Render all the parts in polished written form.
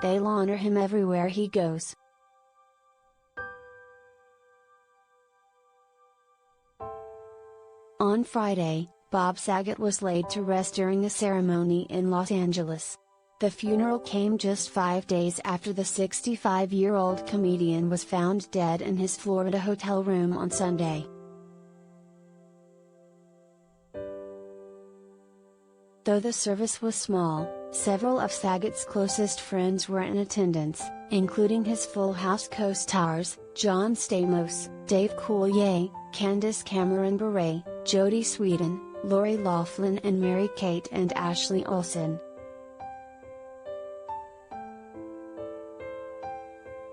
they'll honor him everywhere he goes. On Friday, Bob Saget was laid to rest during a ceremony in Los Angeles. The funeral came just 5 days after the 65-year-old comedian was found dead in his Florida hotel room on Sunday. Though the service was small, several of Saget's closest friends were in attendance, including his Full House co-stars, John Stamos, Dave Coulier, Candace Cameron Bure, Jodie Sweetin, Lori Loughlin and Mary-Kate and Ashley Olsen.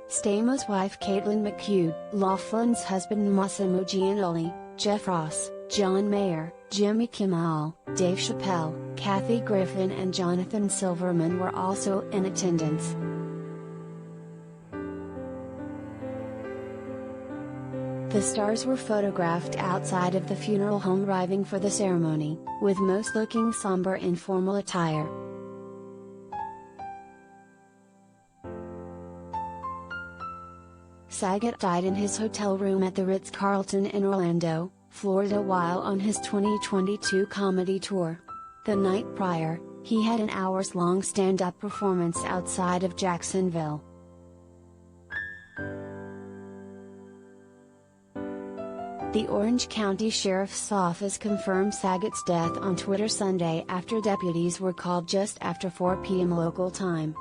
Stamos' wife Caitlin McHugh, Loughlin's husband Massimo Giannoli, Jeff Ross, John Mayer, Jimmy Kimmel, Dave Chappelle, Kathy Griffin and Jonathan Silverman were also in attendance. The stars were photographed outside of the funeral home arriving for the ceremony, with most looking somber in formal attire. Saget died in his hotel room at the Ritz-Carlton in Orlando, Florida while on his 2022 comedy tour. The night prior, he had an hours-long stand-up performance outside of Jacksonville. The Orange County Sheriff's Office confirmed Saget's death on Twitter Sunday after deputies were called just after 4 p.m. local time.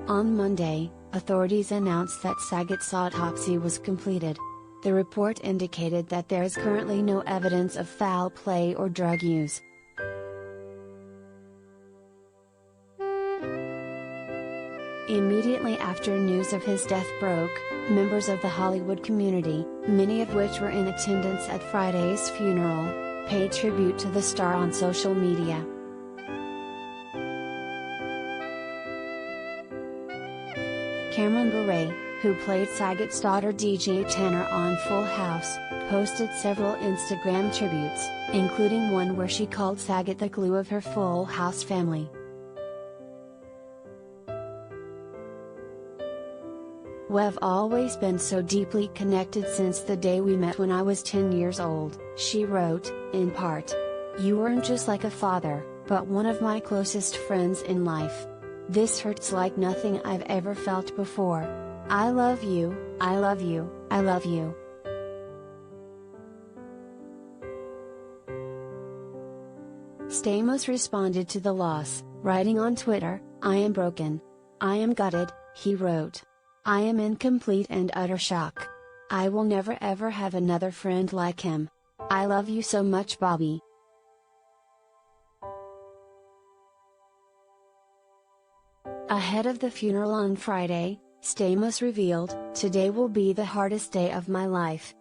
On Monday, authorities announced that Saget's autopsy was completed. The report indicated that there is currently no evidence of foul play or drug use. Immediately after news of his death broke, members of the Hollywood community, many of which were in attendance at Friday's funeral, paid tribute to the star on social media. Cameron Bure, who played Saget's daughter DJ Tanner on Full House, posted several Instagram tributes, including one where she called Saget the glue of her Full House family. "We've always been so deeply connected since the day we met when I was 10 years old," she wrote, in part. "You weren't just like a father, but one of my closest friends in life. This hurts like nothing I've ever felt before. I love you, I love you, I love you." Stamos responded to the loss, writing on Twitter, "I am broken. I am gutted," he wrote. "I am in complete and utter shock. I will never ever have another friend like him. I love you so much, Bobby." Ahead of the funeral on Friday, Stamos revealed, "Today will be the hardest day of my life."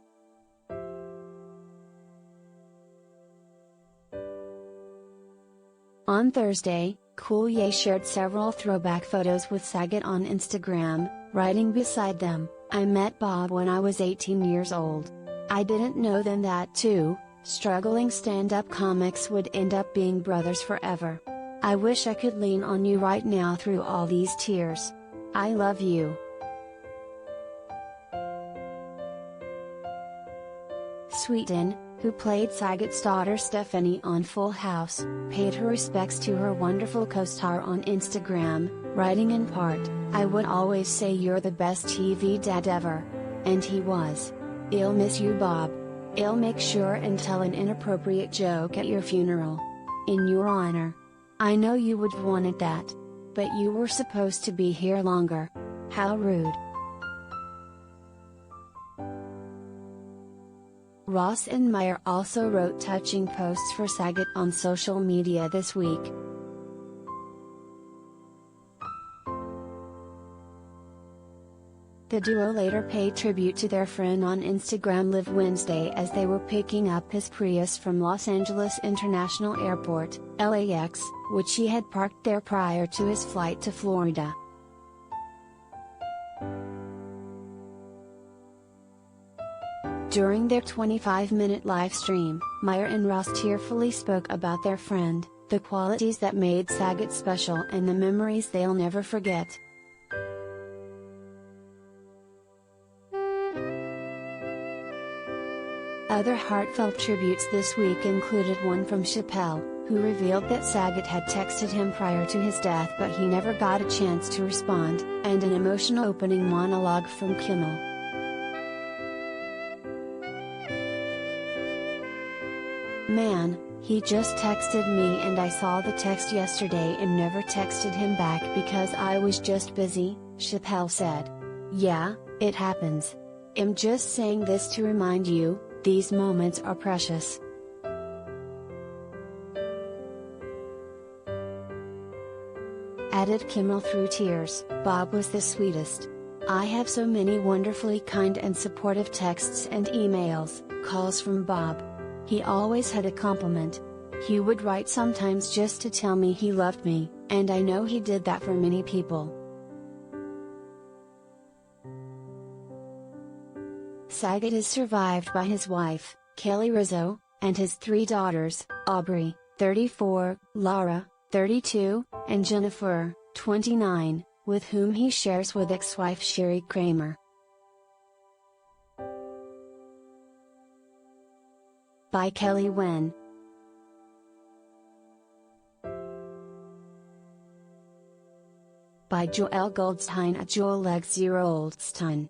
On Thursday, Coulier shared several throwback photos with Saget on Instagram, writing beside them, "I met Bob when I was 18 years old. I didn't know then that two struggling stand-up comics would end up being brothers forever. I wish I could lean on you right now through all these tears. I love you." Sweetin, who played Saget's daughter Stephanie on Full House, paid her respects to her wonderful co-star on Instagram, writing in part, "I would always say you're the best TV dad ever." And he was. "I'll miss you, Bob. I'll make sure and tell an inappropriate joke at your funeral. In your honor. I know you would have wanted that. But you were supposed to be here longer. How rude." Ross and Meyer also wrote touching posts for Saget on social media this week. The duo later paid tribute to their friend on Instagram Live Wednesday as they were picking up his Prius from Los Angeles International Airport, LAX, which he had parked there prior to his flight to Florida. During their 25-minute live stream, Meyer and Ross tearfully spoke about their friend, the qualities that made Saget special and the memories they'll never forget. Other heartfelt tributes this week included one from Chappelle, who revealed that Saget had texted him prior to his death but he never got a chance to respond, and an emotional opening monologue from Kimmel. "Man, he just texted me and I saw the text yesterday and never texted him back because I was just busy," Chappelle said. "Yeah, it happens. I'm just saying this to remind you, these moments are precious." Added Kimmel through tears, "Bob was the sweetest. I have so many wonderfully kind and supportive texts and emails, calls from Bob. He always had a compliment. He would write sometimes just to tell me he loved me, and I know he did that for many people." Saget is survived by his wife, Kelly Rizzo, and his 3 daughters, Aubrey, 34, Laura, 32, and Jennifer, 29, with whom he shares with ex-wife Sherry Kramer. By Kelly Wen. By Joel Goldstein at Joel X0 Oldstein.